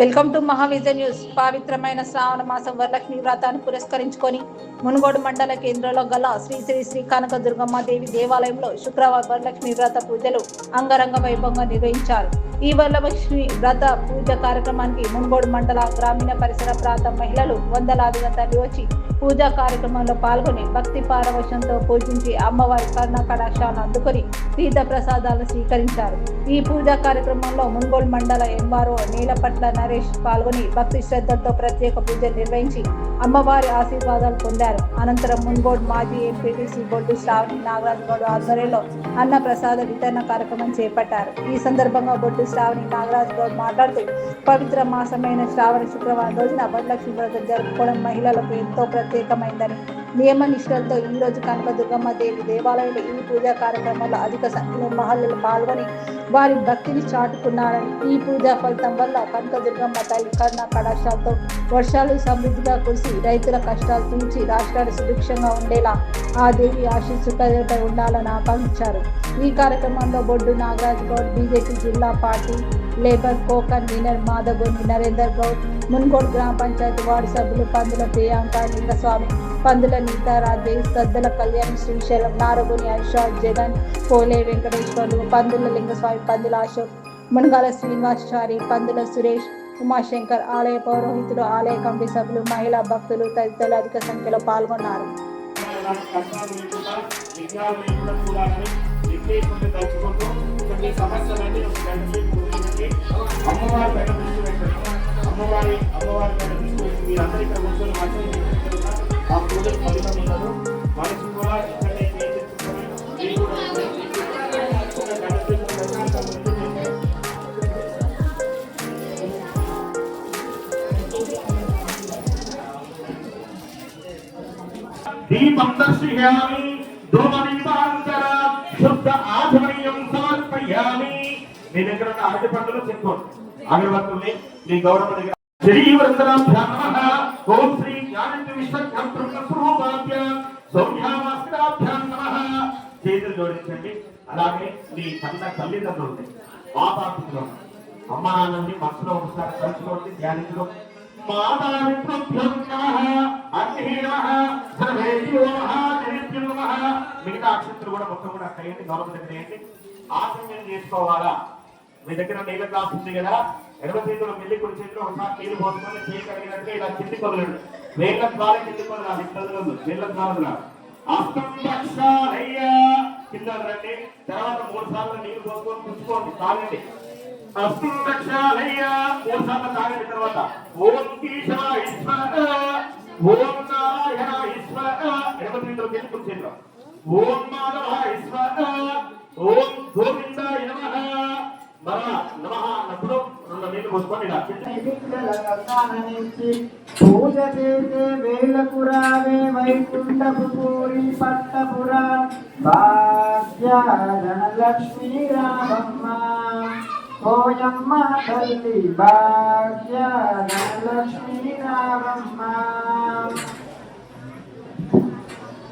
Welcome to మహావిజన్ news. పవిత్రమైన శ్రావణ మాసం వరలక్ష్మి వ్రతాన్ని పురస్కరించుకొని మునుగోడు మండల కేంద్రంలో గల శ్రీ శ్రీ శ్రీ కనక దుర్గమ్మ దేవి దేవాలయంలో శుక్రవారం వరలక్ష్మి వ్రత పూజలు అంగరంగ వైభవంగా నిర్వహించారు. ఈ వరలక్ష్మి వ్రత పూజ కార్యక్రమానికి మునుగోడు మండల గ్రామీణ పరిసర ప్రాంత మహిళలు వందలాదిగా తరలి వచ్చి పూజా కార్యక్రమంలో పాల్గొని భక్తి పారవశంతో పూజించి అమ్మవారి కరుణ కటాక్షాలను అందుకొని తీర్థ ప్రసాదాలను స్వీకరించారు. ఈ పూజా కార్యక్రమంలో మునుగోడు మండల ఎంఆర్ఓ నీలపట్ల నరేష్ పాల్గొని భక్తి శ్రద్ధలతో ప్రత్యేక పూజలు నిర్వహించి అమ్మవారి ఆశీర్వాదాలు పొందారు. అనంతరం మునుగోడు మాజీ ఎంపీటీసీ బొడ్డు శ్రావణి నాగరాజ్ గౌడ్ ఆధ్వర్యంలో అన్న ప్రసాద వితరణ కార్యక్రమం చేపట్టారు. ఈ సందర్భంగా బొడ్డు శ్రావణి నాగరాజ్ గౌడ్ మాట్లాడుతూ పవిత్ర మాసమైన శ్రావణ శుక్రవారం రోజున వరలక్ష్మి వ్రతం జరుపుకోవడం మహిళలకు ఎంతో ప్రత్యేకమైందని, నియమ నిష్ఠలతో ఈ రోజు కనక దుర్గమ్మ దేవి దేవాలయంలో ఈ పూజా కార్యక్రమంలో అధిక సంఖ్యలో మహిళలు పాల్గొని వారి భక్తిని చాటుకున్నారని, ఈ పూజా ఫలితం వల్ల కనక దుర్గమ్మ తల్లి కరుణ కటాక్షాలతో వర్షాలు సమృద్ధిగా కురిసి రైతుల కష్టాలు తీర్చి రాష్ట్రాలు సుభిక్షంగా ఉండేలా ఆ దేవి ఆశీస్సులపై ఉండాలని ఆకాంక్షించారు. ఈ కార్యక్రమంలో బొడ్డు నాగరాజ్ గౌడ్, బీజేపీ జిల్లా party labour co convener Madhagoni Narender Goud, Munugodu గ్రామ పంచాయతీ వార్డు సభ్యులు పందుల ప్రియాంక లింగస్వామి, పందుల నీతా రాజేష్, సద్దల కళ్యాణి, శ్రీశైలం, నారగోని అశోక్, జగన్, పోలే వెంకటేశ్వర్లు, పందుల లింగస్వామి, పందుల అశోక్, మునగాల శ్రీనివాసాచారి, పందుల సురేష్, ఉమాశంకర్, ఆలయ పౌరోహితులు, ఆలయ కమిటీ సభ్యులు, మహిళా భక్తులు తదితరులు అధిక సంఖ్యలో పాల్గొన్నారు. దీపం దర్శయామి ధూమదీపాంతర శుద్ధ ఆధ్వర్యం సమర్పయామి. మీ దగ్గర ఉన్న అరటి పండుగ చెప్పుకోండి. అగరబత్తుల్ని మీ గౌరవ దగ్గర శ్రీవృందనాభ్యాం నమః. ఓం శ్రీ జ్ఞానేంద్ర విశ్వజ్ఞాన బ్రహ్మస్వరూపాభ్యాం సౌఖ్యామాస్కరాభ్యాం నమః. చేతులు జోడించండి. అలాగే మీ కన్న తల్లిదండ్రులు మాతాపితృలు అమ్మ నాన్నని మనసులో ఒకసారి కలుసుకోండి, ధ్యానించుకోండి. మిగతా అక్షంతులు కూడా మొత్తం కూడా అక్కడేయండి, గౌరవ దగ్గర వేయండి. ఆచరణ చేసుకోవాలా? మీ దగ్గర నీళ్ళ గ్లాస్ ఉంది కదా, ఎడమ చేతిలో మిల్లి కుడి చేతిలో ఒకసారి నీళ్ళు పోసుకొని చేయగలిగినట్టుగా ఇలా కింది కొదలండి. వేళ్ళ ద్వారా కింది కొదలాలి, నీళ్ళ ద్వారా అష్టంయ్యా కింద రండి. తర్వాత 3 సార్లు నీళ్లు పోసుకొని పుచ్చుకోండి, తాగండి. అష్టంయ్యా 3 సార్లు తాగండి. తర్వాత ఓం ఈశ్వర ఈశ్వర ఓం నారాయణ ఈశ్వర ఎడమ చేతిలో కింది కుడి చేతిలో ఓం మాధవ ఈశ్వర ఓం గోవిందాయ నమః నమః అన్నప్పుడు 2 నీళ్లు పోసుకొని ఇలా పూజ చేసే వేలకు రావే వైకుంఠపు పూరి పట్టపుర భాగ్యలక్ష్మీ రామమ్మ ఓయమ్మ తల్లి భాగ్యలక్ష్మీ రామమ్మ.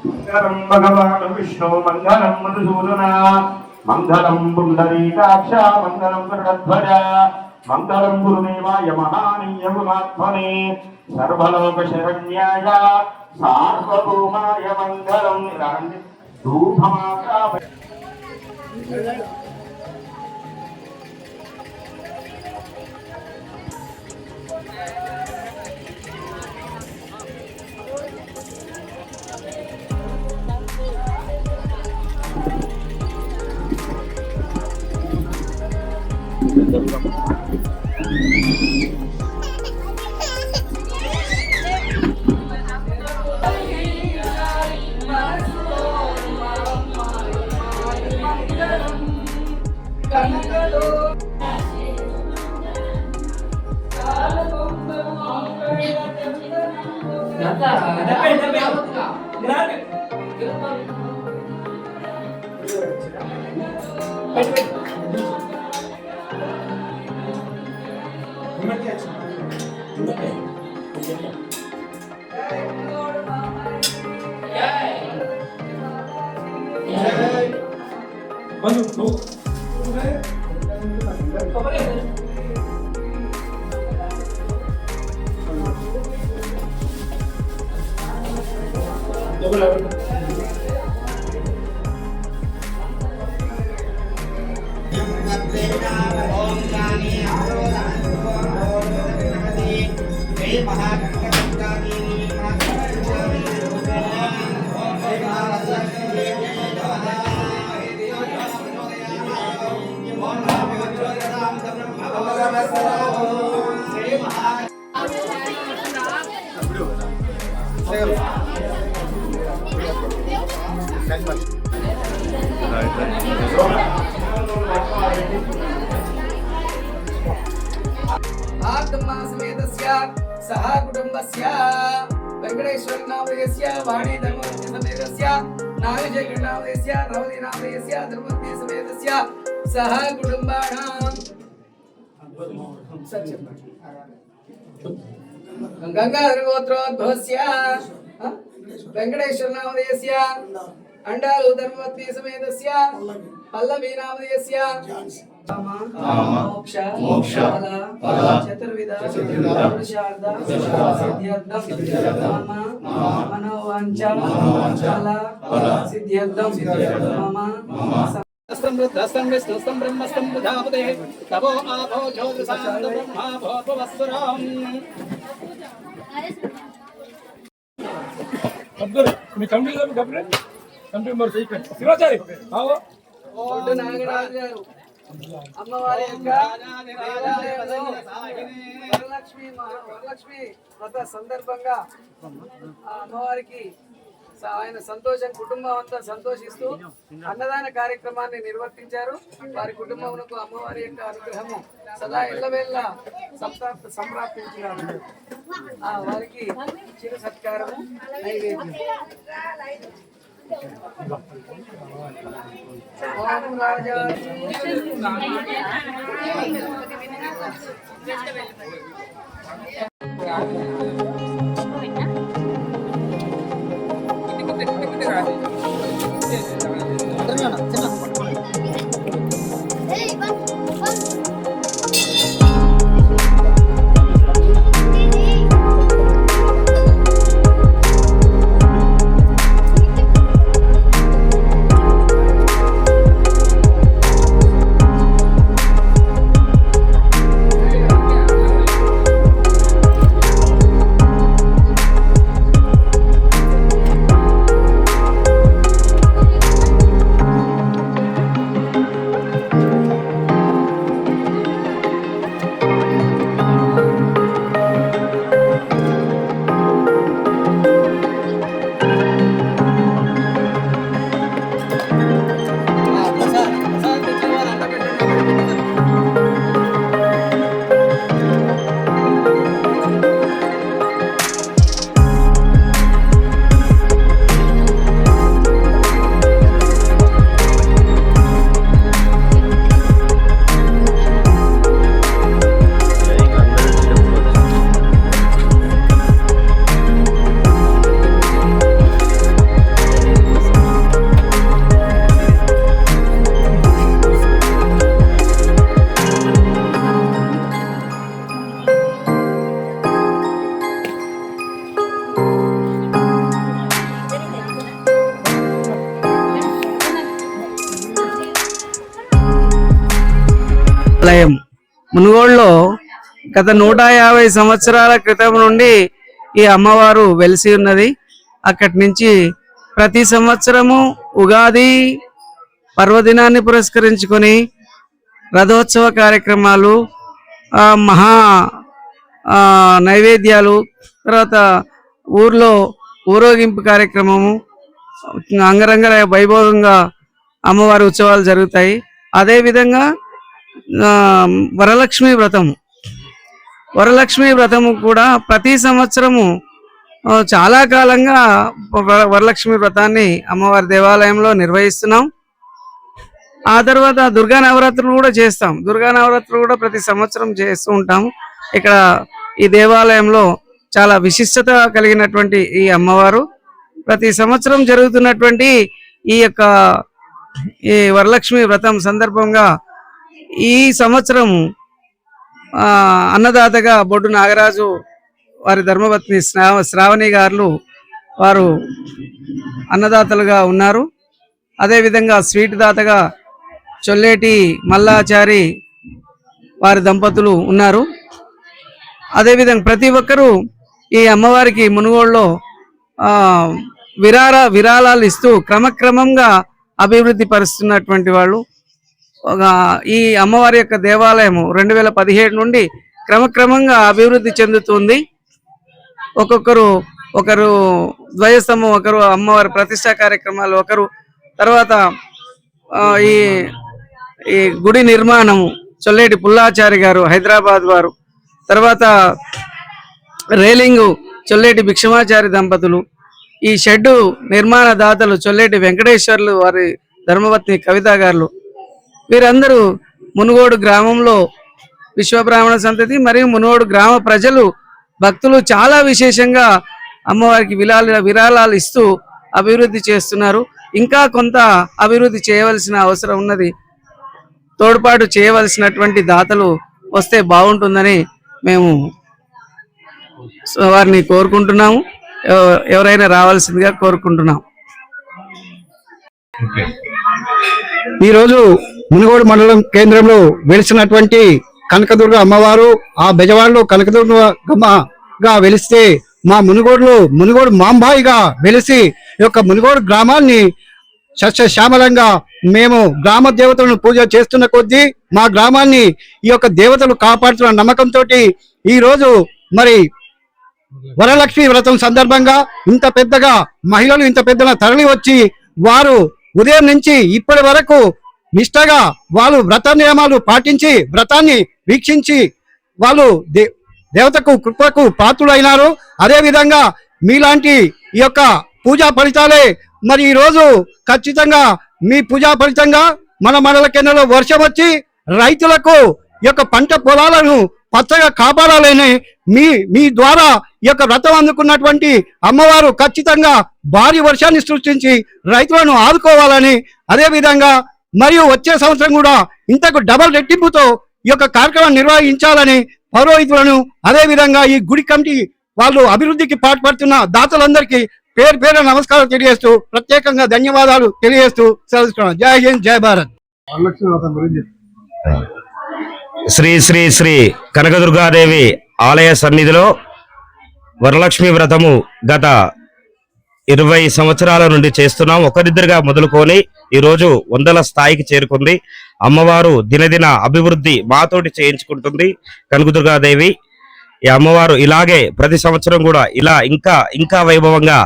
మంగళం భగవాన్ విష్ణు మంగళం మధుసూదన మంగళం పుండరీకాక్ష మంగళం గరుడధ్వజ మంగళం గురుదేవాయ మహానీయమాత్మనే సర్వలోక శరణ్యాయ సార్వభౌమాయ మంగళం. ధూపమాత్ర सह कुटुंबस्य वेंकटेश्वर नामधेयस्य वाणी धर्मपत्नी समेतस्य नागजय नामधेयस्य रवति नामधेयस्य धर्मपत्नी समेतस्य सह कुटुंबाणां गंगाधर गोत्रोद्भवस्य वेंकटेश्वर नामधेयस्य अंडालु धर्मपत्नी समेतस्य पल्लवी नामधेयस्य मोक्ष फल चतुर्विध पुरुषार्थ सिद्ध्यर्थम मम मनोवांఛ फल सिद्ध्यर्थम मम स्तंभृद्धस्तं विष्णुस्तं ब्रह्मस्तं प्रजापते तपो आपो ज्योतिषां ब्रह्मा भूर्भुवस्सुरम् अब्दुल मी कंप्लीट कर कंप्लीट कंप्लीट मर सही कर शिवाचारी आओ ఓడు నాగరాజు గారు అమ్మవారి యొక్క వరలక్ష్మి వ్రత సందర్భంగా అమ్మవారికి ఆయన సంతోషం కుటుంబం అంతా సంతోషిస్తూ అన్నదాన కార్యక్రమాన్ని నిర్వర్తించారు. వారి కుటుంబమునకు అమ్మవారి యొక్క అనుగ్రహము సదా ఎల్లవేళ్ళ సంప్రాప్తించినారు. వారికి చిరు సత్కారము నైవేద్యం. ఓం రాజా ఆలయం మునుగోడులో గత 150 సంవత్సరాల క్రితం నుండి ఈ అమ్మవారు వెలిసి ఉన్నది. అక్కడి నుంచి ప్రతి సంవత్సరము ఉగాది పర్వదినాన్ని పురస్కరించుకొని రథోత్సవ కార్యక్రమాలు, మహా నైవేద్యాలు, తర్వాత ఊర్లో ఊరేగింపు కార్యక్రమము, అంగరంగ వైభవంగా అమ్మవారి ఉత్సవాలు జరుగుతాయి. అదేవిధంగా వరలక్ష్మి వ్రతము కూడా ప్రతి సంవత్సరము చాలా కాలంగా వరలక్ష్మి వ్రతాన్ని అమ్మవారి దేవాలయంలో నిర్వహిస్తున్నాం. ఆ తర్వాత దుర్గా నవరాత్రులు కూడా చేస్తాం. దుర్గా నవరాత్రులు కూడా ప్రతి సంవత్సరం చేస్తూ ఉంటాము. ఇక్కడ ఈ దేవాలయంలో చాలా విశిష్టత కలిగినటువంటి ఈ అమ్మవారు ప్రతి సంవత్సరం జరుగుతున్నటువంటి ఈ వరలక్ష్మి వ్రతం సందర్భంగా ఈ సంవత్సరం అన్నదాతగా బొడ్డు నాగరాజు వారి ధర్మపత్ని శ్రావణి గారు వారు అన్నదాతలుగా ఉన్నారు. అదేవిధంగా స్వీట్ దాతగా చొల్లేటి మల్లాచారి వారి దంపతులు ఉన్నారు. అదేవిధంగా ప్రతి ఒక్కరూ ఈ అమ్మవారికి మునుగోడులో విరాళాలు ఇస్తూ క్రమక్రమంగా అభివృద్ధి పరుస్తున్నటువంటి వాళ్ళు. ఈ అమ్మవారి యొక్క దేవాలయం 2017 నుండి క్రమక్రమంగా అభివృద్ధి చెందుతుంది. ఒకరు ధ్వజస్తంభం, ఒకరు అమ్మవారి ప్రతిష్టా కార్యక్రమాలు, ఒకరు తర్వాత ఈ గుడి నిర్మాణము చొల్లేటి పుల్లాచారి గారు హైదరాబాద్ వారు, తర్వాత రేలింగు చొల్లేటి భిక్షమాచారి దంపతులు, ఈ షెడ్డు నిర్మాణ దాతలు చొల్లేటి వెంకటేశ్వర్లు వారి ధర్మపత్ని కవిత గారు, వీరందరూ మునుగోడు గ్రామంలో విశ్వబ్రాహ్మణ సంతతి మరియు మునుగోడు గ్రామ ప్రజలు భక్తులు చాలా విశేషంగా అమ్మవారికి విరాళాలు ఇస్తూ అభివృద్ధి చేస్తున్నారు. ఇంకా కొంత అభివృద్ధి చేయవలసిన అవసరం ఉన్నది. తోడ్పాటు చేయవలసినటువంటి దాతలు వస్తే బాగుంటుందని మేము వారిని కోరుకుంటున్నాము. ఎవరైనా రావాల్సిందిగా కోరుకుంటున్నాం. ఈరోజు మునుగోడు మండలం కేంద్రంలో వెలిసినటువంటి కనకదుర్గ అమ్మవారు, ఆ బెజవాడలో కనకదుర్గమ్మగా వెలిస్తే మా మునుగోడు మాంబాయిగా వెలిసి ఈ యొక్క మునుగోడు గ్రామాన్ని సస్యశ్యామలంగా మేము గ్రామ దేవతలను పూజ చేస్తున్న కొద్దీ మా గ్రామాన్ని ఈ యొక్క దేవతలు కాపాడుతున్న నమ్మకంతో ఈ రోజు మరి వరలక్ష్మి వ్రతం సందర్భంగా ఇంత పెద్దగా మహిళలు ఇంత పెద్దగా తరలి వచ్చి వారు ఉదయం నుంచి ఇప్పటి వరకు నిష్టగా వాళ్ళు వ్రత నియమాలు పాటించి వ్రతాన్ని వీక్షించి వాళ్ళు దేవతకు కృపకు పాత్రులైనారు. అదే విధంగా మీలాంటి ఈ యొక్క పూజా ఫలితాలే మరి ఈ రోజు ఖచ్చితంగా మీ పూజా ఫలితంగా మన మండల కేంద్రంలో వర్షం వచ్చి రైతులకు ఈ యొక్క పంట పొలాలను పచ్చగా కాపాడాలని మీ ద్వారా ఈ యొక్క వ్రతం అందుకున్నటువంటి అమ్మవారు ఖచ్చితంగా భారీ వర్షాన్ని సృష్టించి రైతులను ఆదుకోవాలని, అదే విధంగా మరియు వచ్చే సంవత్సరం కూడా ఇంతకు డబల్ రెట్టింపుతో ఈ యొక్క కార్యక్రమం నిర్వహించాలని పౌరోహితులను, అదే విధంగా ఈ గుడి కమిటీ వాళ్ళు అభివృద్ధికి పాటుపడుతున్న దాతలందరికీ పేరు పేరు నమస్కారం తెలియజేస్తూ ప్రత్యేకంగా ధన్యవాదాలు తెలియజేస్తూ సెలవుస్తున్నాను. జై హింద్, జై భారత్. శ్రీ శ్రీ శ్రీ కనకదుర్గాదేవి ఆలయ సన్నిధిలో వరలక్ష్మి వ్రతము గత 20 సంవత్సరాల నుండి చేస్తున్నాం. ఒకరిద్దరుగా మొదలుకొని ఈరోజు 100ల స్థాయికి చేరుకుంది. అమ్మవారు దినదిన అభివృద్ధి మాతోటి చేయించుకుంటుంది కనకదుర్గాదేవి. ఈ అమ్మవారు ఇలాగే ప్రతి సంవత్సరం కూడా ఇలా ఇంకా వైభవంగా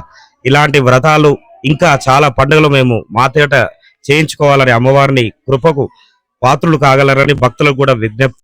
ఇలాంటి వ్రతాలు ఇంకా చాలా పండుగలు మేము మాతోట చేయించుకోవాలని అమ్మవారిని కృపకు పాత్రులు కాగలరని భక్తులకు కూడా విజ్ఞప్తి